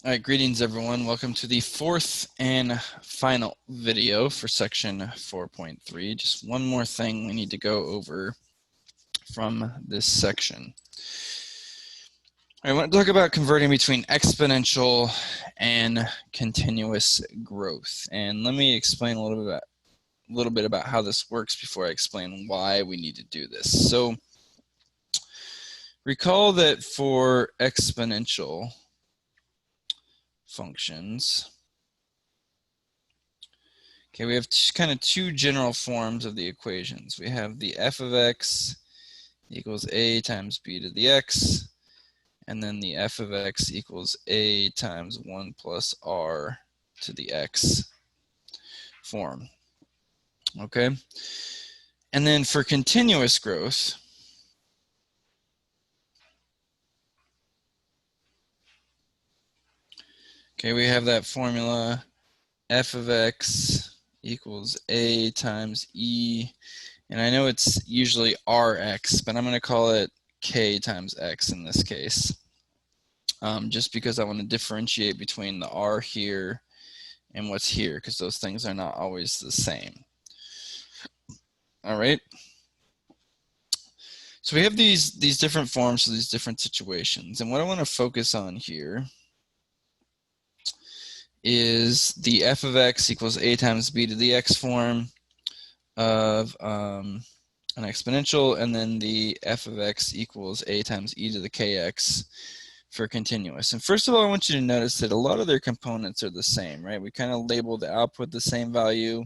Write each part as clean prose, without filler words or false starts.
All right, greetings everyone. Welcome to the fourth and final video for section 4.3. Just one more thing we need to go over from this section. I want to talk about converting between exponential and continuous growth. And let me explain a little bit about how this works before I explain why we need to do this. So recall that for exponential functions, okay, we have kind of two general forms of the equations. We have the f of x equals a times b to the x, and then the f of x equals a times 1 plus r to the x form. Okay? And then for continuous growth, okay, we have that formula f of x equals a times e, and I know it's usually rx, but I'm going to call it k times x in this case, just because I want to differentiate between the r here and what's here, because those things are not always the same. All right. So we have these different forms for these different situations, and what I want to focus on here is the f of x equals a times b to the x form of an exponential, and then the f of x equals a times e to the kx for continuous. And first of all, I want you to notice that a lot of their components are the same, right? We kind of label the output the same value.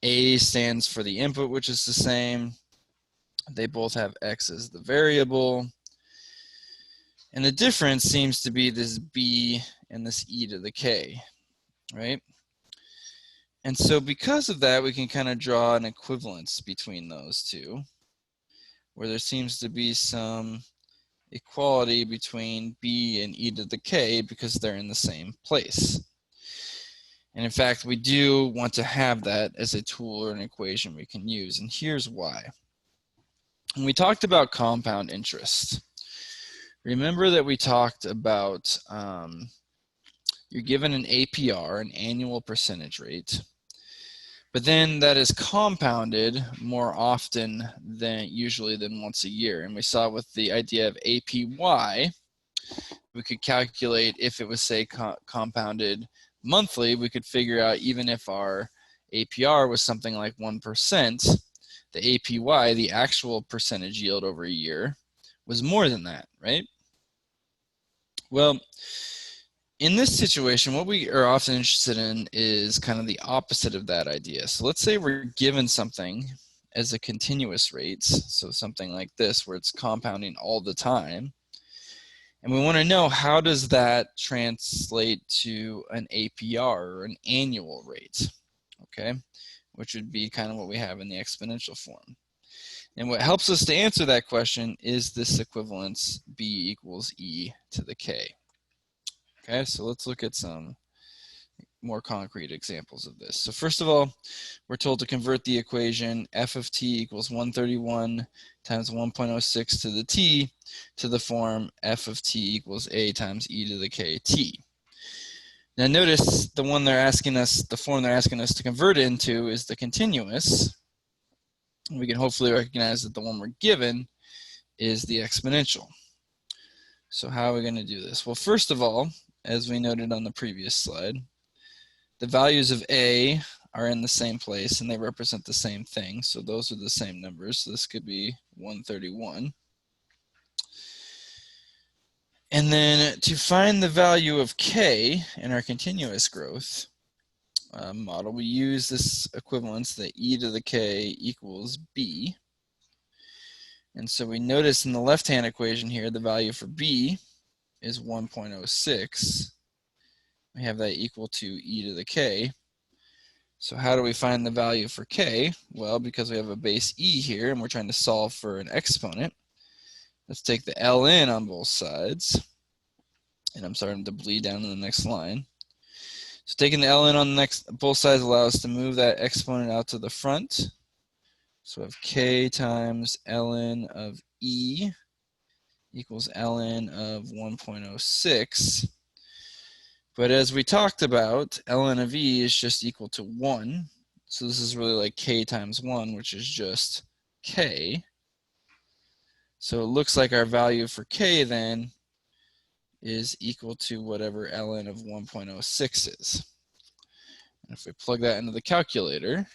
A stands for the input, which is the same. They both have x as the variable. And the difference seems to be this b and this e to the k, right? And so because of that, we can kind of draw an equivalence between those two, where there seems to be some equality between b and e to the k because they're in the same place. And in fact, we do want to have that as a tool or an equation we can use, and here's why. When we talked about compound interest, remember that we talked about you're given an APR, an annual percentage rate, but then that is compounded more often than once a year. And we saw with the idea of APY, we could calculate if it was, say, compounded monthly, we could figure out even if our APR was something like 1%, the APY, the actual percentage yield over a year, was more than that, right? Well, in this situation, what we are often interested in is kind of the opposite of that idea. So let's say we're given something as a continuous rate, so something like this where it's compounding all the time, and we want to know how does that translate to an APR, or an annual rate, okay, which would be kind of what we have in the exponential form. And what helps us to answer that question is this equivalence b equals e to the k. Okay, so let's look at some more concrete examples of this. So first of all, we're told to convert the equation f of t equals 131 times 1.06 to the t to the form f of t equals a times e to the kt. Now notice the form they're asking us to convert into is the continuous. We can hopefully recognize that the one we're given is the exponential. So how are we going to do this? Well, first of all, as we noted on the previous slide, the values of a are in the same place and they represent the same thing. So those are the same numbers. So this could be 131. And then to find the value of k in our continuous growth model, we use this equivalence that e to the k equals b. And so we notice in the left-hand equation here, the value for b is 1.06. We have that equal to e to the k. So how do we find the value for k? Well, because we have a base e here and we're trying to solve for an exponent, let's take the ln on both sides. And I'm starting to bleed down to the next line. So taking the ln on both sides allows us to move that exponent out to the front. So we have k times ln of e equals ln of 1.06. But as we talked about, ln of e is just equal to 1. So this is really like k times 1, which is just k. So it looks like our value for k then is equal to whatever ln of 1.06 is. And if we plug that into the calculator,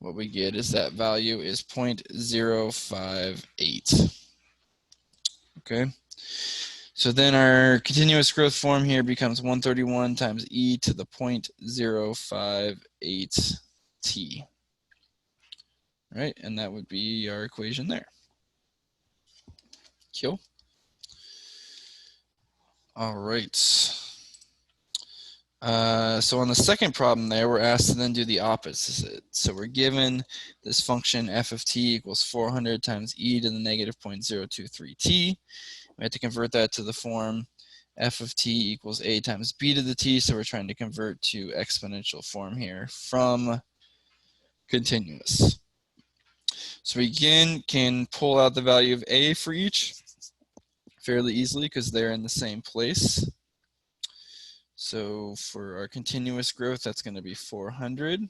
what we get is that value is 0.058. Okay. So then our continuous growth form here becomes 131 times e to the 0.058 t. Right, and that would be our equation there. Cool. All right. So on the second problem there, we're asked to then do the opposite. So we're given this function f of t equals 400 times e to the negative 0.023t. We have to convert that to the form f of t equals a times b to the t. So we're trying to convert to exponential form here from continuous. So we again can pull out the value of a for each fairly easily because they're in the same place. So for our continuous growth, that's going to be 400.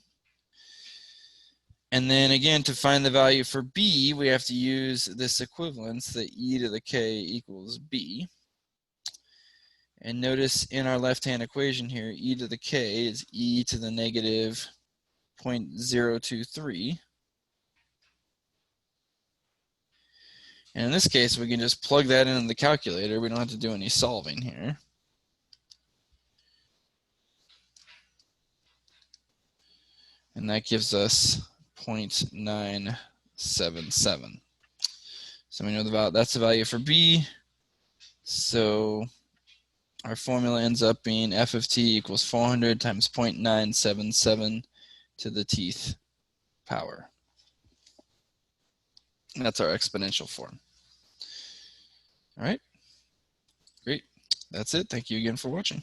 And then again, to find the value for b, we have to use this equivalence that e to the k equals b. And notice in our left-hand equation here, e to the k is e to the negative 0.023. And in this case, we can just plug that into the calculator. We don't have to do any solving here. And that gives us 0.977. So we know that's the value for b. So our formula ends up being f of t equals 400 times 0.977 to the tth power. And that's our exponential form. All right, great. That's it. Thank you again for watching.